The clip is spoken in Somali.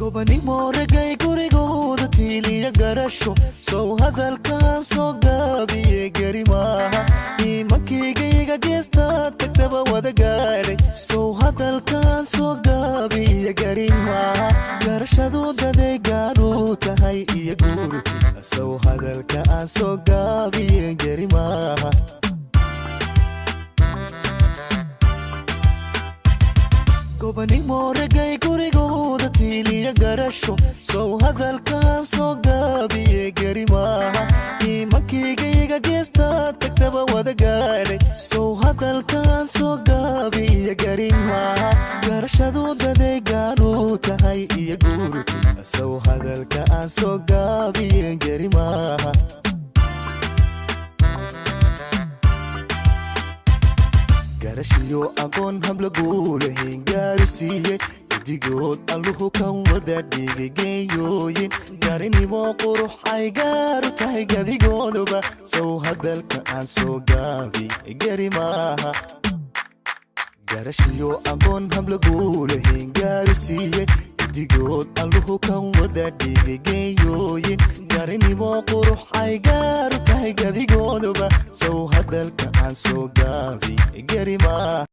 gobanimo ragay gurigooda tiiliya garasho soo hadalkan soo gaabiye garimaha nimankayga geesta tagtaba wada gaadhay soo hadalkan soo gaabiye garimaha garashadu daday gaadhu tahay iyo guurti soo hadalkan soo gaabiye garimaha gobanimo ragay gurigooda tiiliya garasho soo hadalkan soo gaabiye garimaha nimankayga geesta tagtaba wada gaadhay soo hadalkan soo gaabiye garimaha garashadu daday gaadhu tahay iyo guurti soo hadalkan soo gaabiye garimaha garashiyo aqoon habla guulahayn gaarsiiyey digood alluhu kan wada dhigageeyooyin garinimo qurux ay gaaru tahay gadigooduba soo hadalkan soo gaabi garimaha garashiyo aqoon habla guulahayn gaarsiiyey digood alluhu kan wada dhigageeyooyin garinimo qurux ay gaaru tahay gadigooduba soo hadalkan soo gaabi garimaha